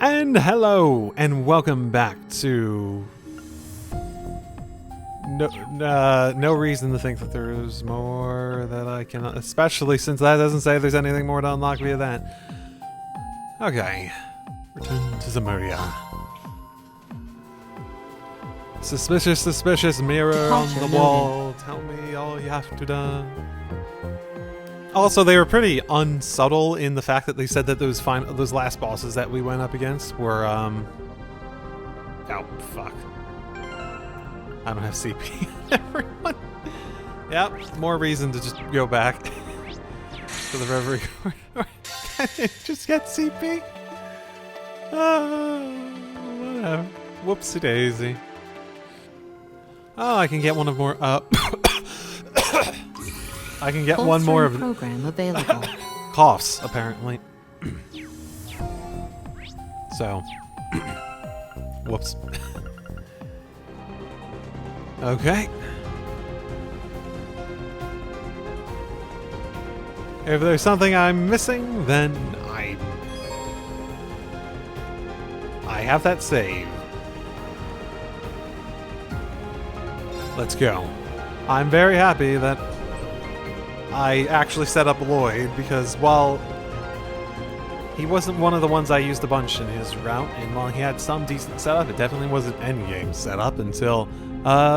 And hello, and welcome back to... No reason to think that there's more that I can... Especially since that doesn't say there's anything more to unlock via that. Okay. Return to Zemuria. Suspicious, suspicious mirror on the wall. Tell me all you have to do. Also, they were pretty unsubtle in the fact that they said that those last bosses that we went up against were, Oh, fuck. I don't have CP. Everyone. Yep, more reason to just go back to the Reverie corridor. Just get CP. Whatever. Whoopsie daisy. Oh, I can get one of more, I can get one more of program available. coughs, apparently. So, whoops. Okay. If there's something I'm missing, then I have that save. Let's go. I'm very happy that I actually set up Lloyd, because while he wasn't one of the ones I used a bunch in his route, and while he had some decent setup, it definitely wasn't endgame setup until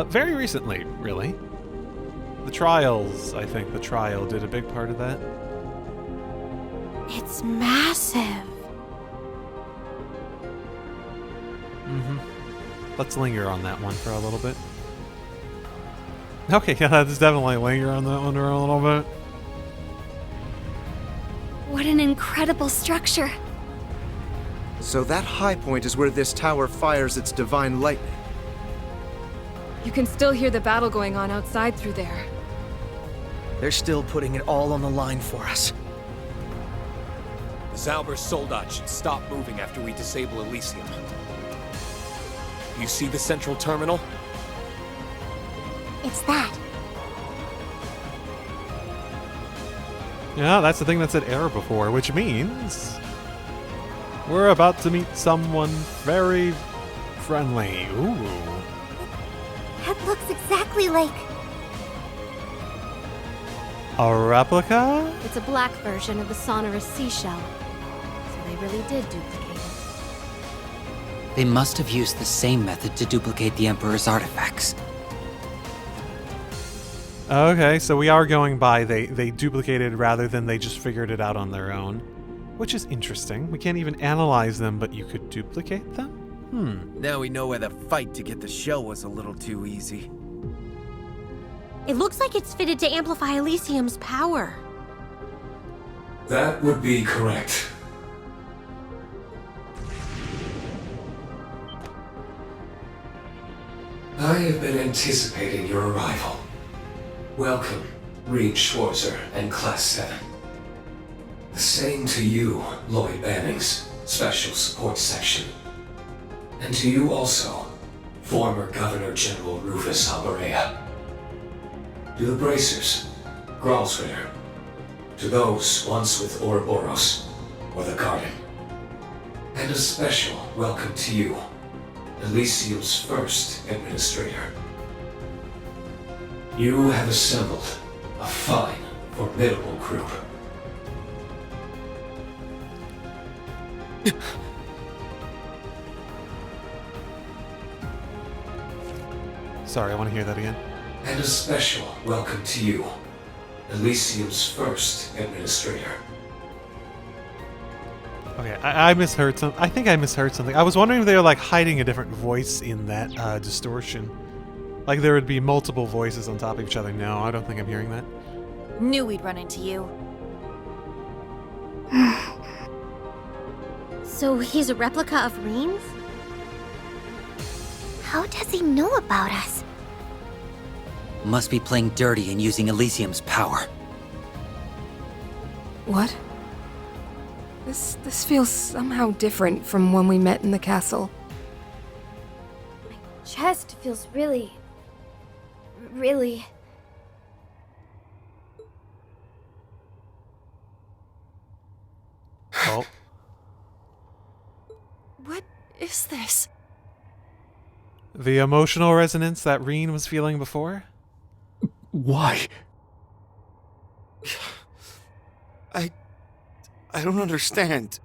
very recently, really. The trials, I think the trial did a big part of that. It's massive. Let's linger on that one for a little bit. Okay, yeah, let's definitely linger on that one for a little bit. What an incredible structure. So that high point is where this tower fires its divine lightning. You can still hear the battle going on outside through there. They're still putting it all on the line for us. The Zauber's soldat should stop moving after we disable Elysium. You see the central terminal? It's that. Yeah, that's the thing that said error before, which means we're about to meet someone very friendly. Ooh. That looks exactly like... A replica? It's a black version of the sonorous seashell. So they really did duplicate it. They must have used the same method to duplicate the Emperor's artifacts. Okay, so we are going by they duplicated rather than they just figured it out on their own. Which is interesting. We can't even analyze them, but you could duplicate them? Now we know why the fight to get the shell was a little too easy. It looks like it's fitted to amplify Elysium's power. That would be correct. I have been anticipating your arrival. Welcome, Reed Schwarzer and Class 7. The same to you, Lloyd Bannings, Special Support Section. And to you also, former Governor General Rufus Alberea. To the Bracers, Gralsritter. To those once with Ouroboros, or the Garden. And a special welcome to you, Elysium's first Administrator. You have assembled a fine, formidable group. Sorry, I want to hear that again. And a special welcome to you, Elysium's first Administrator. Okay, I misheard some. I think I misheard something. I was wondering if they were like hiding a different voice in that distortion. Like there would be multiple voices on top of each other. No, I don't think I'm hearing that. Knew we'd run into you. So he's a replica of Reams? How does he know about us? Must be playing dirty and using Elysium's power. What? This feels somehow different from when we met in the castle. My chest feels really... Oh. is this? The emotional resonance that Reen was feeling before? Why? I don't understand.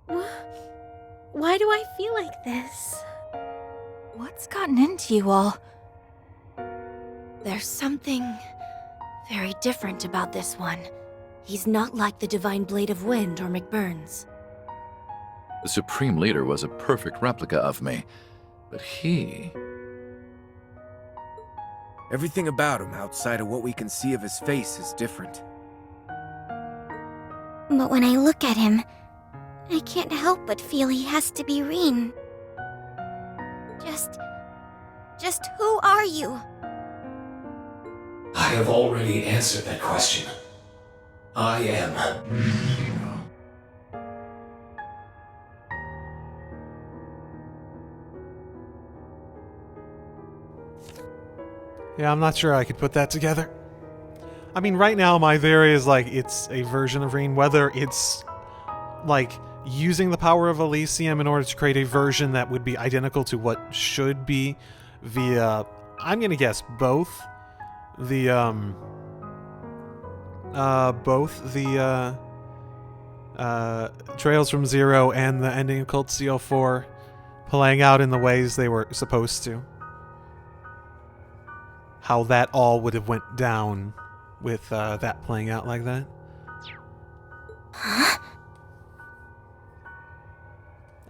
Why do I feel like this? What's gotten into you all? There's something very different about this one. He's not like the Divine Blade of Wind or McBurn's. The Supreme Leader was a perfect replica of me, but he... Everything about him outside of what we can see of his face is different. But when I look at him, I can't help but feel he has to be Reen. Just who are you? I have already answered that question. I am. Yeah, I'm not sure I could put that together. I mean, right now my theory is like it's a version of Reen, whether it's like using the power of Elysium in order to create a version that would be identical to what should be via, I'm gonna guess both the Trails from Zero and the ending of Cult CO4 playing out in the ways they were supposed to. How that all would have went down with that playing out like that. Huh?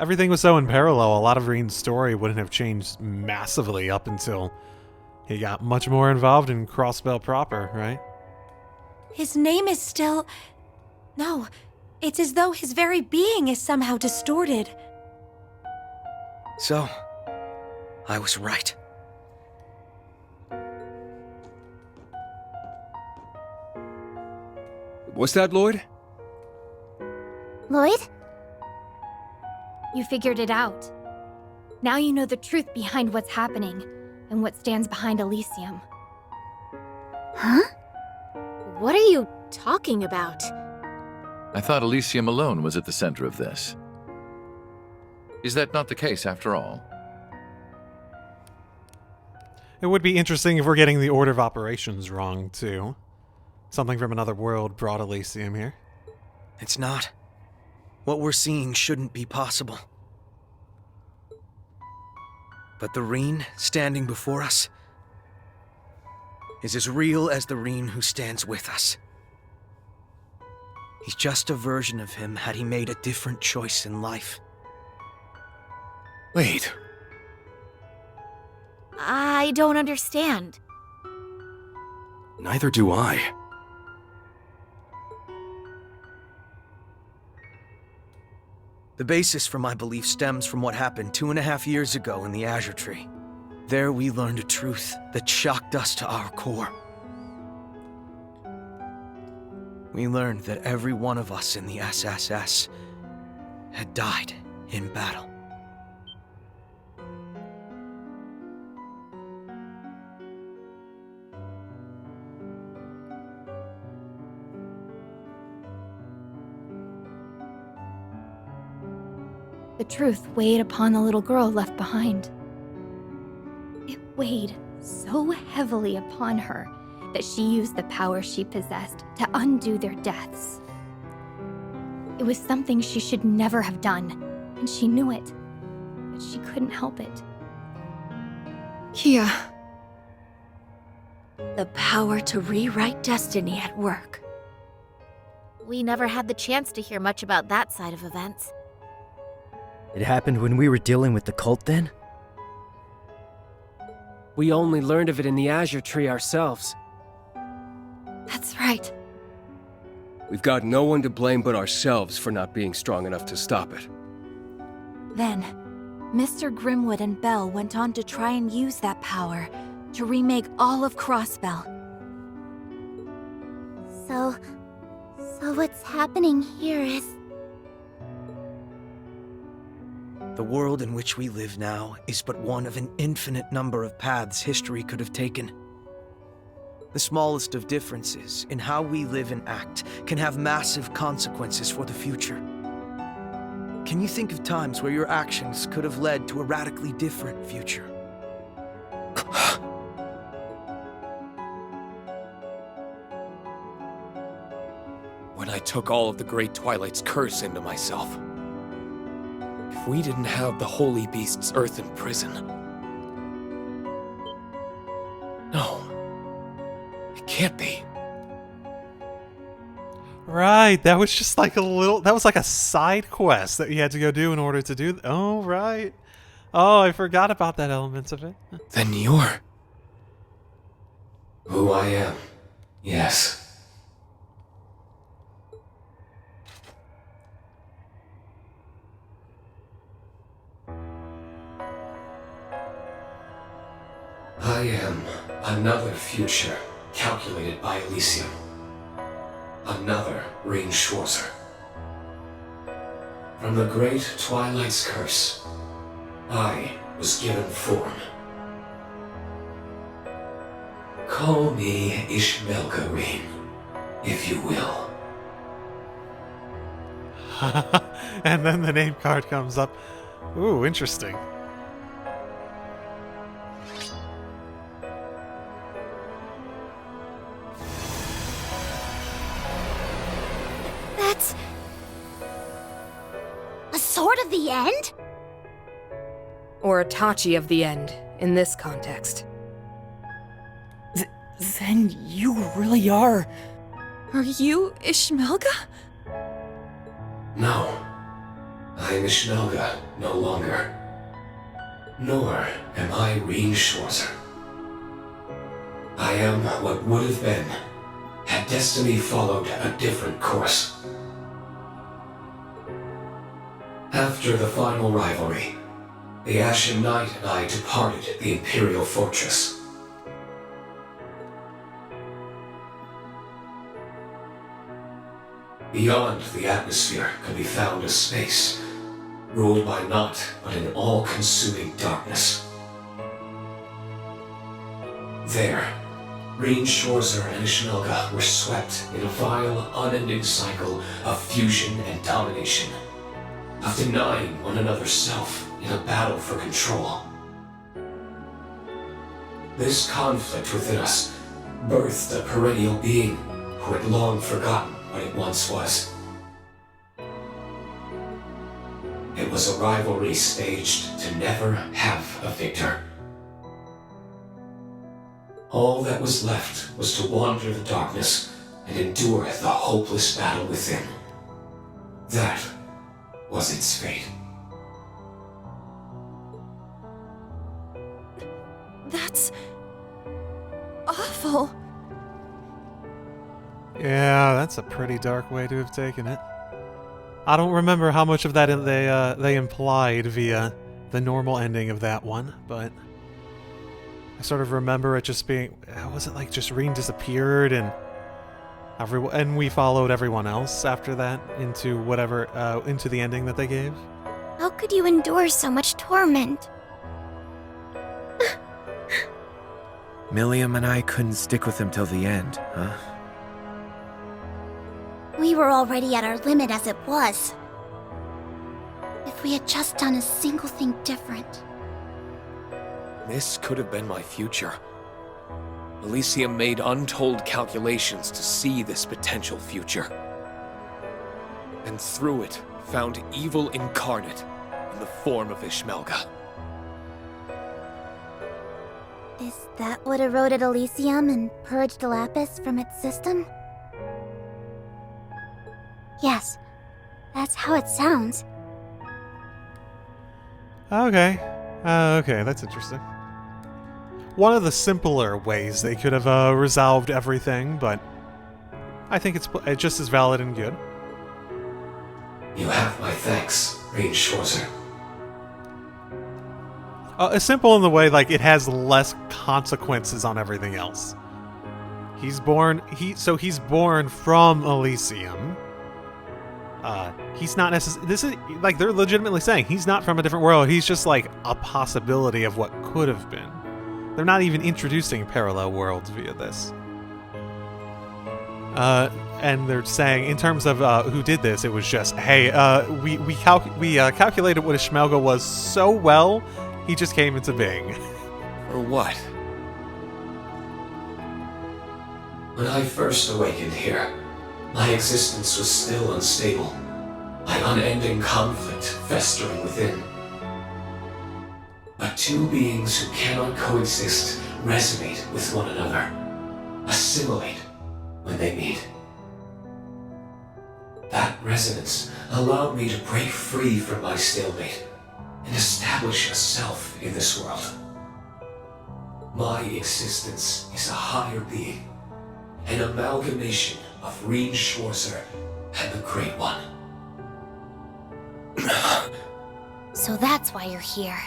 Everything was so in parallel, a lot of Reen's story wouldn't have changed massively up until he got much more involved in Crossbell proper, right? His name is still... No, it's as though his very being is somehow distorted. So, I was right. What's that, Lloyd? Lloyd? You figured it out. Now you know the truth behind what's happening, and what stands behind Elysium. Huh? What are you talking about? I thought Elysium alone was at the center of this. Is that not the case, after all? It would be interesting if we're getting the order of operations wrong, too. Something from another world brought Elysium here. It's not. What we're seeing shouldn't be possible. But the Reen standing before us is as real as the Reen who stands with us. He's just a version of him had he made a different choice in life. Wait. I don't understand. Neither do I. The basis for my belief stems from what happened 2.5 years ago in the Azure Tree. There we learned a truth that shocked us to our core. We learned that every one of us in the SSS had died in battle. The truth weighed upon the little girl left behind. It weighed so heavily upon her that she used the power she possessed to undo their deaths. It was something she should never have done, and she knew it, but she couldn't help it. Kia. The power to rewrite destiny at work. We never had the chance to hear much about that side of events. It happened when we were dealing with the cult then? We only learned of it in the Azure Tree ourselves. That's right. We've got no one to blame but ourselves for not being strong enough to stop it. Then, Mr. Grimwood and Bell went on to try and use that power to remake all of Crossbell. So what's happening here is... The world in which we live now is but one of an infinite number of paths history could have taken. The smallest of differences in how we live and act can have massive consequences for the future. Can you think of times where your actions could have led to a radically different future? When I took all of the Great Twilight's curse into myself. If we didn't have the Holy Beast's earthen prison... No. It can't be. Right, that was just like that was like a side quest that you had to go do in order to do. Oh, right. Oh, I forgot about that element of it. Then you're... Who I am, yes. I am another future calculated by Elysium. Another Rean Schwarzer. From the Great Twilight's curse, I was given form. Call me Ishmelka Rean, if you will. And then the name card comes up. Ooh, interesting. That's... a sword of the end? Or a Tachi of the end, in this context. Then you really are... Are you Ishmelka? No. I'm Ishmelga no longer. Nor am I Rean Schwarzer. I am what would have been, had destiny followed a different course. After the final rivalry, the Ashen Knight and I departed the Imperial Fortress. Beyond the atmosphere could be found a space, ruled by naught but an all-consuming darkness. There, Rean Schwarzer and Ishmelga were swept in a vile, unending cycle of fusion and domination, of denying one another self in a battle for control. This conflict within us birthed a perennial being who had long forgotten what it once was. It was a rivalry staged to never have a victor. All that was left was to wander the darkness and endure the hopeless battle within. That was its fate. That's... awful. Yeah, that's a pretty dark way to have taken it. I don't remember how much of that they implied via the normal ending of that one, but I sort of remember it just being, was it like just Rean disappeared and we followed everyone else after that into whatever into the ending that they gave? How could you endure so much torment? Milliam and I couldn't stick with him till the end, huh? We were already at our limit as it was. If we had just done a single thing different. This could have been my future. Elysium made untold calculations to see this potential future. And through it, found evil incarnate in the form of Ishmelga. Is that what eroded Elysium and purged Lapis from its system? Yes, that's how it sounds. Okay. Okay, that's interesting. One of the simpler ways they could have resolved everything, but I think it's just as valid and good. You have my thanks, Rean Schwarzer. Simple in the way, like, it has less consequences on everything else. He's born from Elysium. He's not necessarily... This is, like, they're legitimately saying he's not from a different world. He's just, like, a possibility of what could have been. They're not even introducing parallel worlds via this. and they're saying, in terms of who did this, it was just, hey, we calculated what a Schmelga was so well, he just came into being. Or what? When I first awakened here, my existence was still unstable, my unending conflict festering within. But two beings who cannot coexist resonate with one another, assimilate when they meet. That resonance allowed me to break free from my stalemate and establish a self in this world. My existence is a higher being, an amalgamation of Rean Schwarzer and the Great One. So that's why you're here.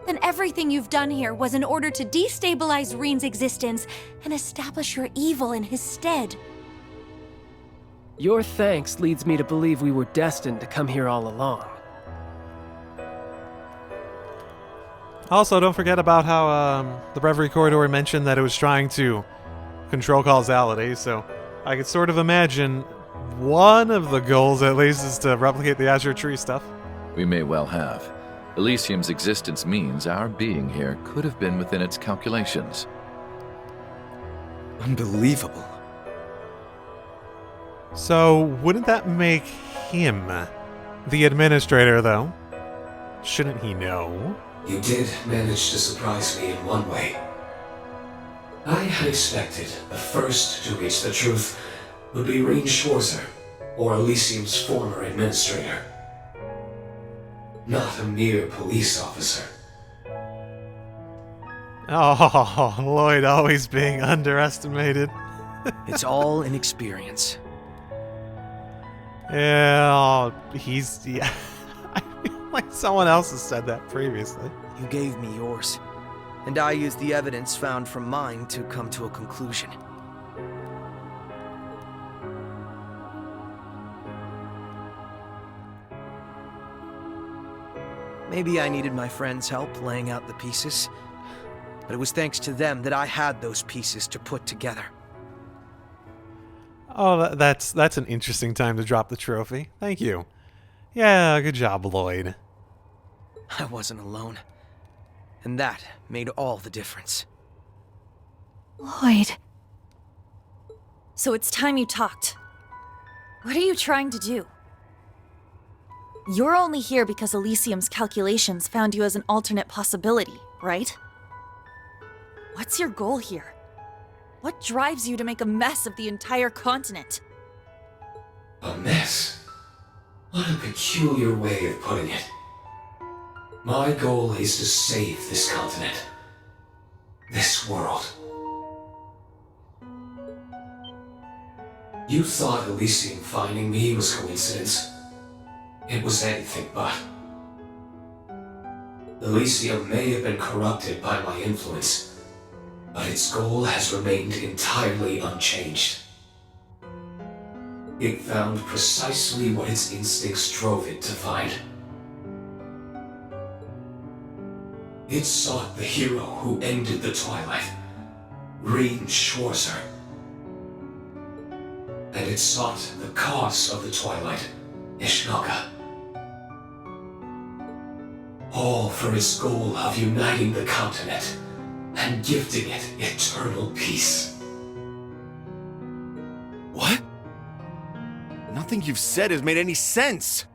Then everything you've done here was in order to destabilize Rean's existence and establish your evil in his stead. Your thanks leads me to believe we were destined to come here all along. Also, don't forget about how the Reverie Corridor mentioned that it was trying to control causality, so I could sort of imagine one of the goals, at least, is to replicate the Azure Tree stuff. We may well have. Elysium's existence means our being here could have been within its calculations. Unbelievable. So, wouldn't that make him the administrator, though? Shouldn't he know? You did manage to surprise me in one way. I had expected the first to reach the truth would be Rean Schwarzer, or Elysium's former administrator. Not a mere police officer. Oh, Lloyd always being underestimated. It's all an experience. Yeah, yeah. I feel like someone else has said that previously. You gave me yours, and I used the evidence found from mine to come to a conclusion. Maybe I needed my friends' help laying out the pieces, but it was thanks to them that I had those pieces to put together. Oh, that's an interesting time to drop the trophy. Thank you. Yeah, good job, Lloyd. I wasn't alone, and that made all the difference. Lloyd. So it's time you talked. What are you trying to do? You're only here because Elysium's calculations found you as an alternate possibility, right? What's your goal here? What drives you to make a mess of the entire continent? A mess? What a peculiar way of putting it. My goal is to save this continent. This world. You thought Elysium finding me was coincidence. It was anything but. Elysium may have been corrupted by my influence, but its goal has remained entirely unchanged. It found precisely what its instincts drove it to find. It sought the hero who ended the Twilight, Rean Schwarzer. And it sought the cause of the Twilight, Ishnaga. All for its goal of uniting the continent and gifting it eternal peace. What? Nothing you've said has made any sense.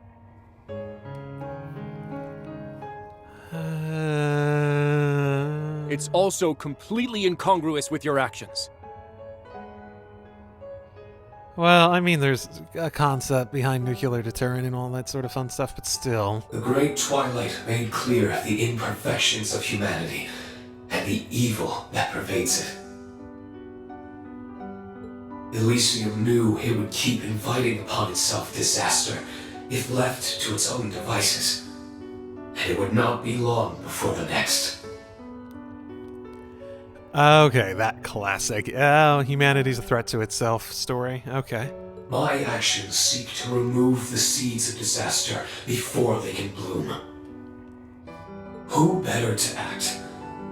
It's also completely incongruous with your actions. Well, I mean, there's a concept behind nuclear deterrent and all that sort of fun stuff, but still. The Great Twilight made clear the imperfections of humanity and the evil that pervades it. Elysium knew it would keep inviting upon itself disaster if left to its own devices, and it would not be long before the next. Okay, that classic. Oh, humanity's a threat to itself story. Okay. My actions seek to remove the seeds of disaster before they can bloom. Who better to act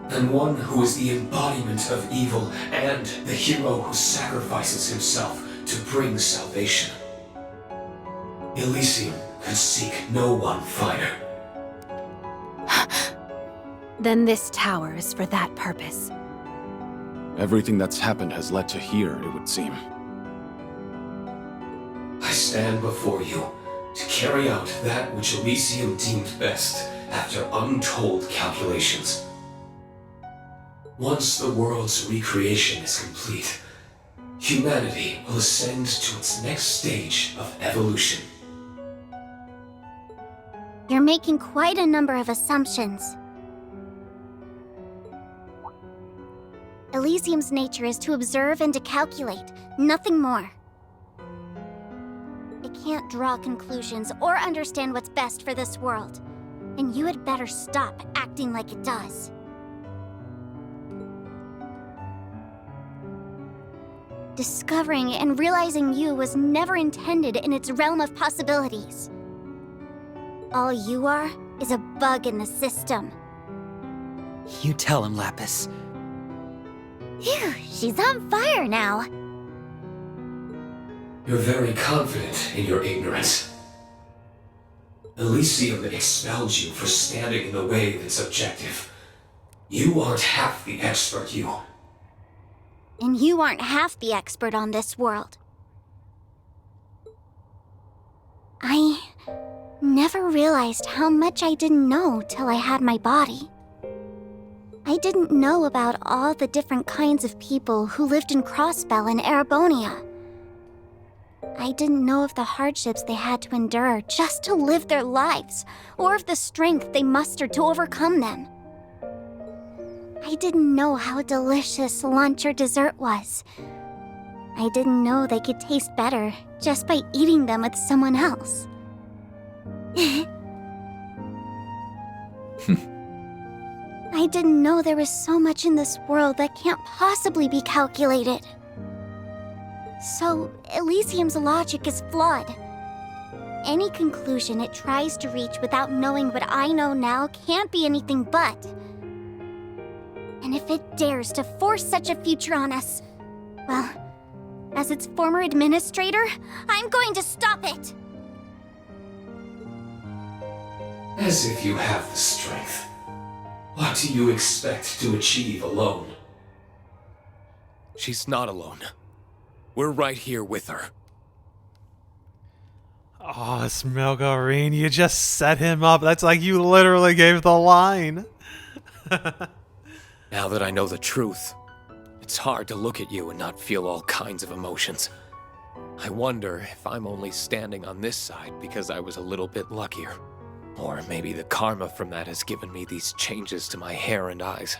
than one who is the embodiment of evil and the hero who sacrifices himself to bring salvation. Elysium could seek no one finer. Then this tower is for that purpose. Everything that's happened has led to here, it would seem. I stand before you to carry out that which Elysium deemed best after untold calculations. Once the world's recreation is complete, humanity will ascend to its next stage of evolution. You're making quite a number of assumptions. Elysium's nature is to observe and to calculate, nothing more. It can't draw conclusions or understand what's best for this world, and you had better stop acting like it does. Discovering and realizing you was never intended in its realm of possibilities. All you are is a bug in the system. You tell him, Lapis. Phew, she's on fire now. You're very confident in your ignorance. Elysium expelled you for standing in the way of its objective. You aren't half the expert you. And you aren't half the expert on this world. I never realized how much I didn't know till I had my body. I didn't know about all the different kinds of people who lived in Crossbell and Erebonia. I didn't know of the hardships they had to endure just to live their lives, or of the strength they mustered to overcome them. I didn't know how delicious lunch or dessert was. I didn't know they could taste better just by eating them with someone else. I didn't know there was so much in this world that can't possibly be calculated. So, Elysium's logic is flawed. Any conclusion it tries to reach without knowing what I know now can't be anything but. And if it dares to force such a future on us, well, as its former administrator, I'm going to stop it! As if you have the strength. What do you expect to achieve alone? She's not alone. We're right here with her. Oh, Smelgorine, you just set him up. That's like you literally gave the line. Now that I know the truth, it's hard to look at you and not feel all kinds of emotions. I wonder if I'm only standing on this side because I was a little bit luckier. Or maybe the karma from that has given me these changes to my hair and eyes.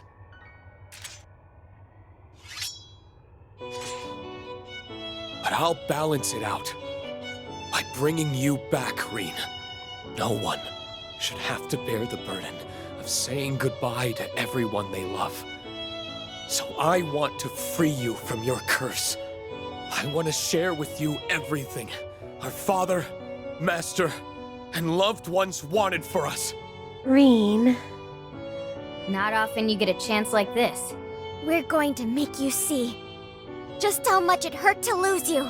But I'll balance it out by bringing you back, Reen. No one should have to bear the burden of saying goodbye to everyone they love. So I want to free you from your curse. I want to share with you everything our father, master, and loved ones wanted for us. Reen. Not often you get a chance like this. We're going to make you see just how much it hurt to lose you.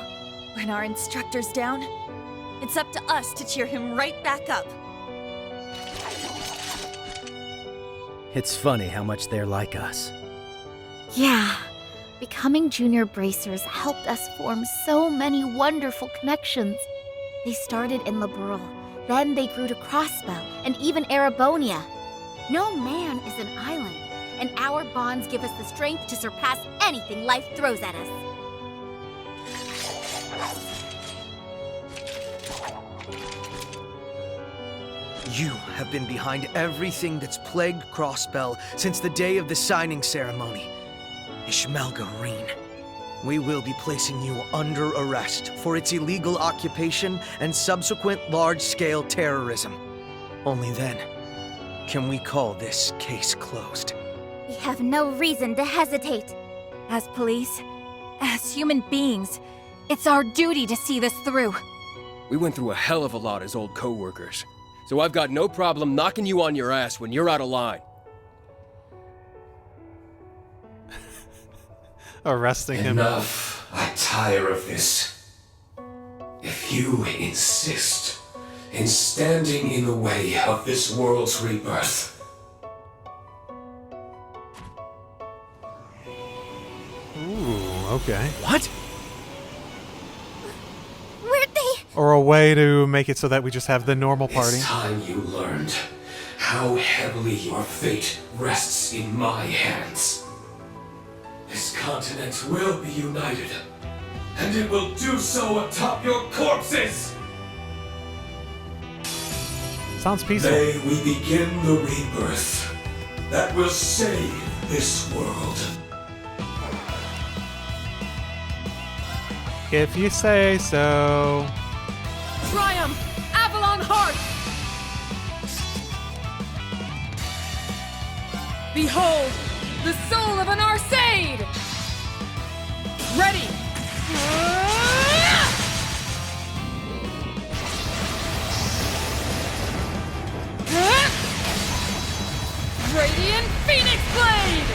When our instructor's down, it's up to us to cheer him right back up. It's funny how much they're like us. Yeah. Becoming junior bracers helped us form so many wonderful connections. They started in Liberal, then they grew to Crossbell, and even Erebonia. No man is an island, and our bonds give us the strength to surpass anything life throws at us. You have been behind everything that's plagued Crossbell since the day of the signing ceremony. Ishmelgareen. We will be placing you under arrest for its illegal occupation and subsequent large-scale terrorism. Only then can we call this case closed. We have no reason to hesitate. As police, as human beings, it's our duty to see this through. We went through a hell of a lot as old co-workers, so I've got no problem knocking you on your ass when you're out of line. Arresting him. Enough. I tire of this. If you insist in standing in the way of this world's rebirth, Ooh, okay. What? Where'd they? Or a way to make it so that we just have the normal party. it's time you learned how heavily your fate rests in my hands. This continent will be united, and it will do so atop your corpses! Sounds peaceful. May we begin the rebirth that will save this world. If you say so. Triumph! Avalon Heart! Behold, the soul of an Arseid! Ready! Radiant Phoenix Blade!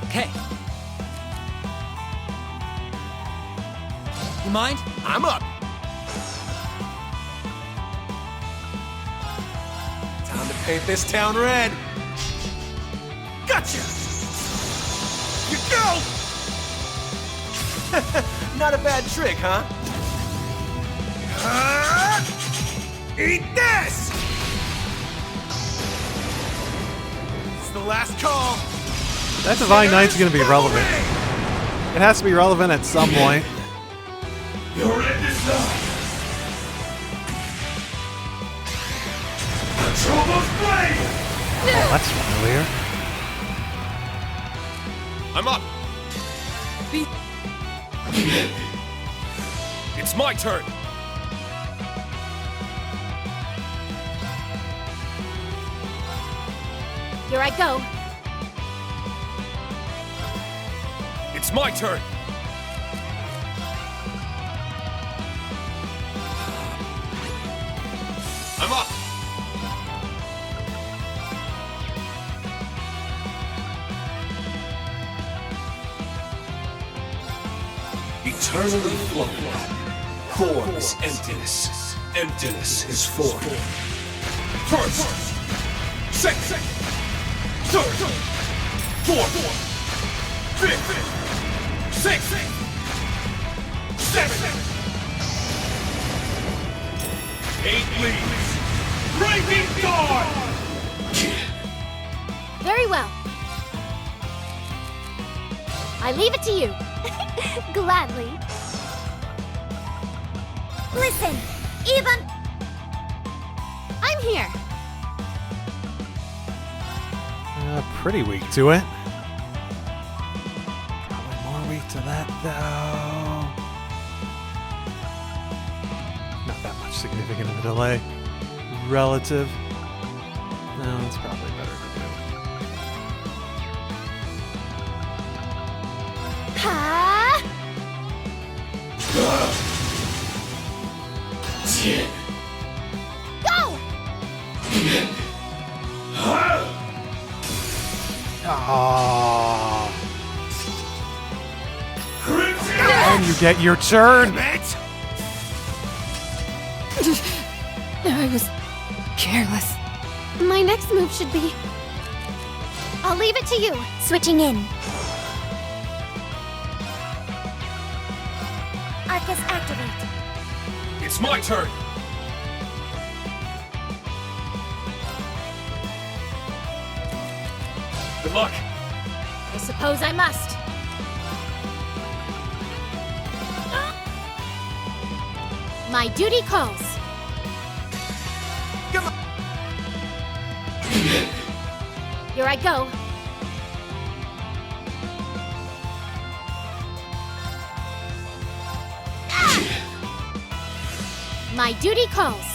Okay. You mind? I'm up. Time to paint this town red. Gotcha! You go! Not a bad trick, huh? Eat this! It's the last call. That Divine Knight's gonna be relevant. It has to be relevant at some point. Your end is nigh. Trovo's blade! Oh, that's familiar. I'm up. It's my turn. Here I go. It's my turn. I'm up. Eternally flowing. Form is emptiness. Emptiness is form. First, second, third, fourth, fifth, sixth, seventh, 8 leaves. Breaking guard. Very well. I leave it to you. Gladly. Listen, even... I'm here. Pretty weak to it. Probably more weak to that, though. Not that much significant of a delay. Relative. No, it's probably better to do. Ha! Go! Ah. And you get your turn. I was careless. My next move should be... I'll leave it to you. Switching in. Arcus activate. It's my turn. Good luck. I suppose I must. My duty calls. Come on. Here I go. My duty calls.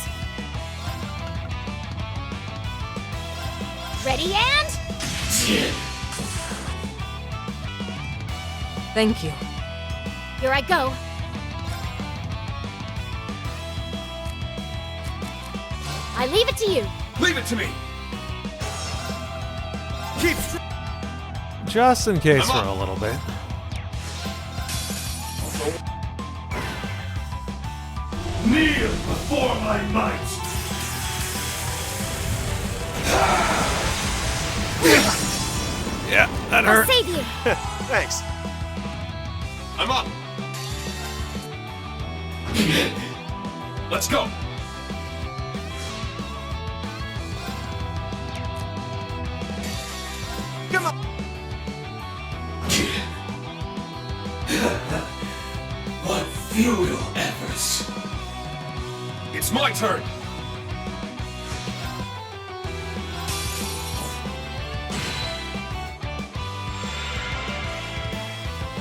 Ready and... Thank you. Here I go. I leave it to you. Leave it to me. Keep Just in case for a little bit. Kneel before my might! Yeah, that I'll hurt. save you. Thanks. I'm up! Let's go! Come on. What futile efforts! It's my turn!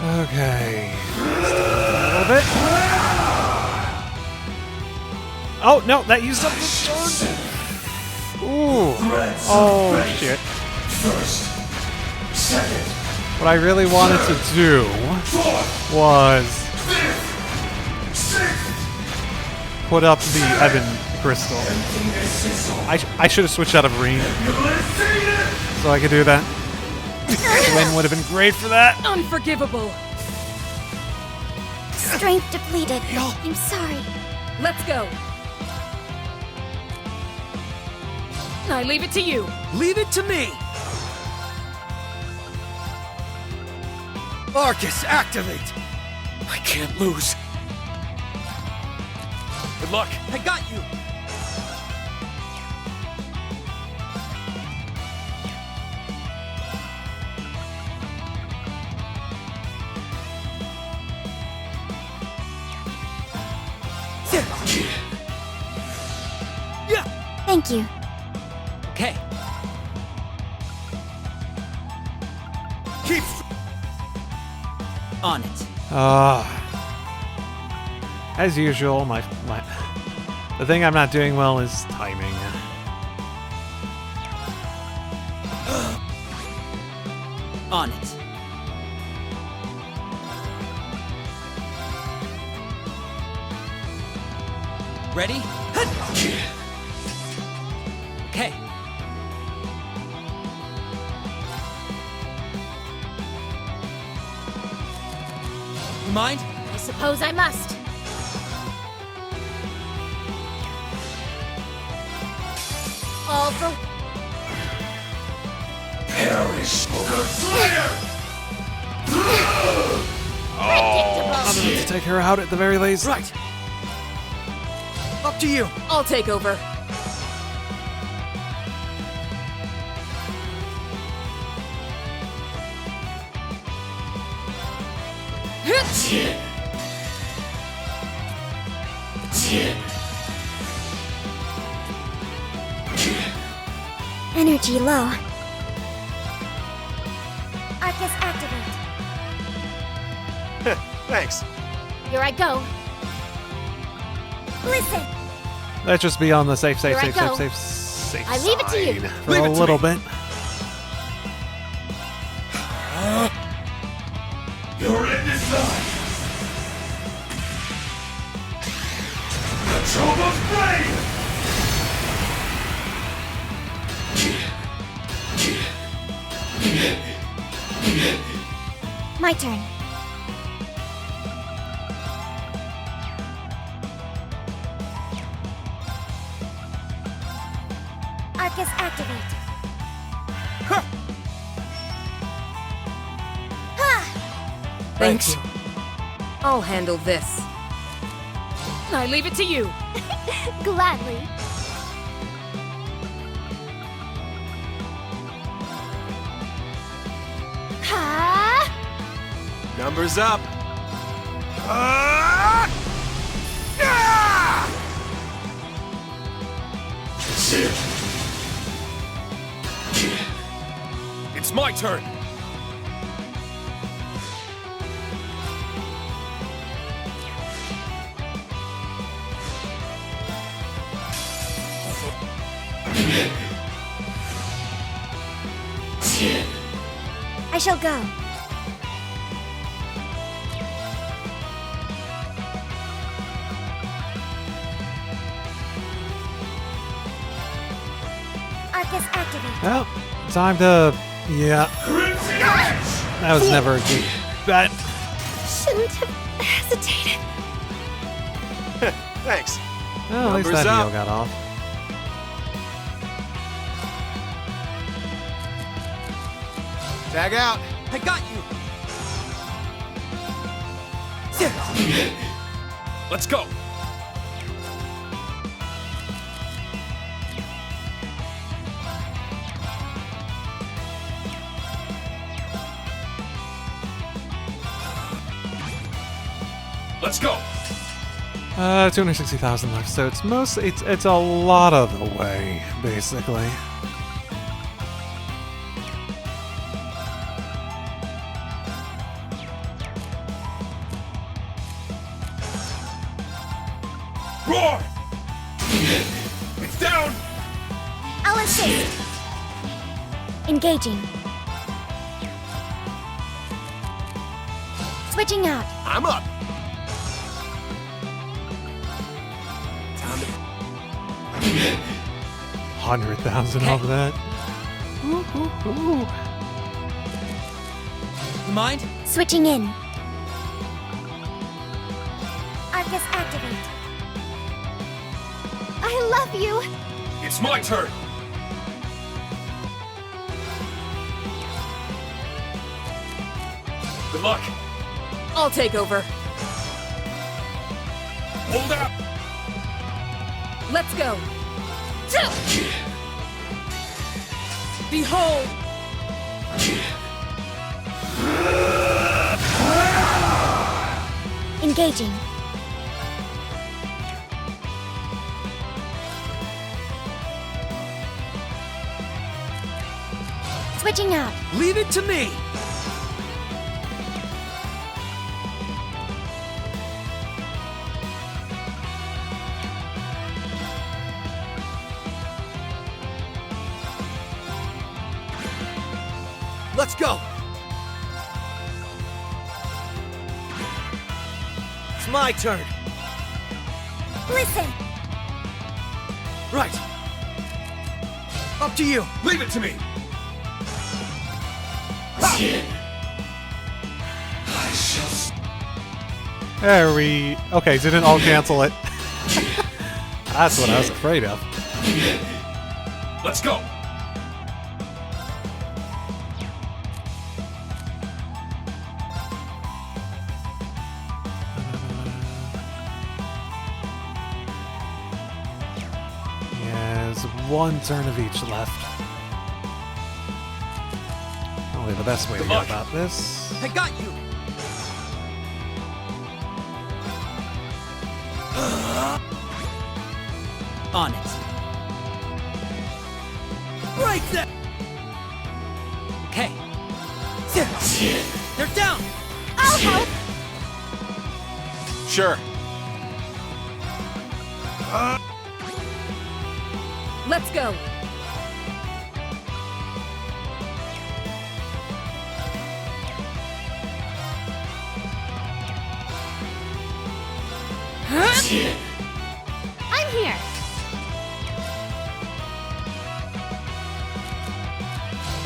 Okay. A little bit. Oh, no, that used up the sword. Ooh. Oh, shit. First, second, What I really wanted to do was put up the Evan crystal. I should have switched out of Reen so I could do that. Win would have been great for that. Unforgivable. Strength depleted. I'm sorry. Let's go. I leave it to you. Leave it to me! Arcus, activate! I can't lose. Good luck. I got you! Thank you. Okay. Keep on it. As usual, the thing I'm not doing well is timing. On it. Ready? Okay. You mind? I suppose I must. All for perish, Ogre Slayer! I'm gonna have to take her out at the very least. Right. Up to you. I'll take over. Energy low. Arcus activate. Thanks. here I go. Listen. Let's just be on the safe Here I go. safe I leave it to you. side for a little bit. Your end is nigh! The Trove of Flame! My turn. Arcus activate. Thanks. I'll handle this. I leave it to you. Gladly. Ha! Numbers up. It's my turn. I shall go. Arcus activate. Well, time to... Yeah. That was never a good bet. Shouldn't have hesitated. Thanks. Well, at least Numbers that up. heal got off. Tag out. I got you! Let's go! Let's go! 260,000 left, so it's a lot of the way, basically. Roar! It's down! I'll assist. Engaging. Switching out. I'm up. 100,000 off of that. You mind? Switching in. Arcus activate. I love you! It's my turn! Good luck! I'll take over. Hold up! Let's go. Behold! Engaging. Switching out. Leave it to me! Let's go! It's my turn. Listen. Right. Up to you. Leave it to me! There we... Okay, didn't all cancel it. That's what I was afraid of. Let's go! Yeah, there's one turn of each left. Probably the best way to go about this. I got you! On it. Right there! Okay. They're down! I'll help! Sure. Let's go. I'm here!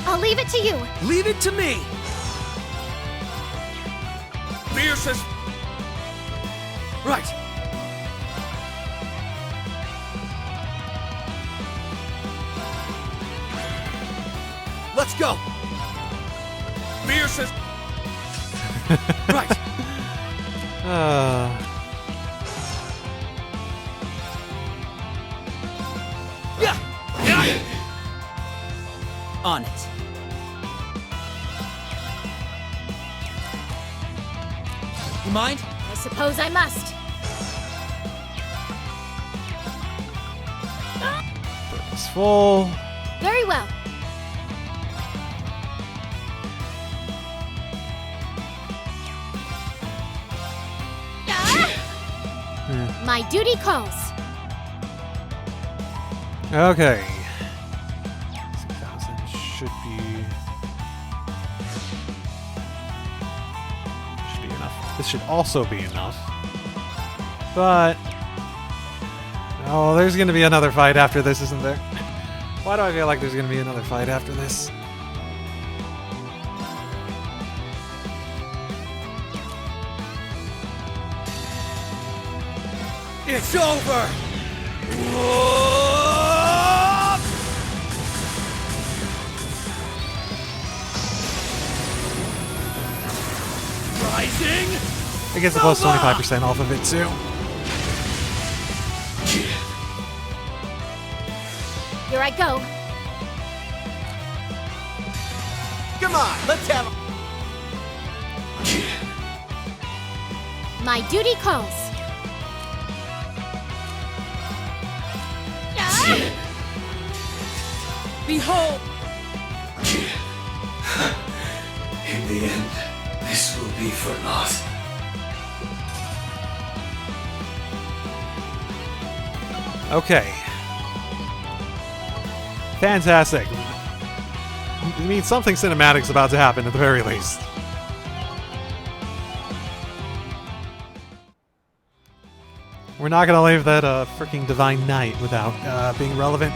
I'll leave it to you. Leave it to me! Fiercest! Right. Let's go! Fiercest! Right. Yeah! On it. You mind? I suppose I must. It's full. Very well. My duty calls. Okay. 6,000 should be enough. This should also be enough. But oh, there's gonna be another fight after this, isn't there? Why do I feel like there's gonna be another fight after this? It's over! Rising! It gets a plus 25% off of it too. Here I go. Come on, let's have My duty calls. Behold! In the end, this will be for naught. Okay. Fantastic. I mean, something cinematic's about to happen at the very least. We're not gonna leave that freaking Divine Knight without being relevant.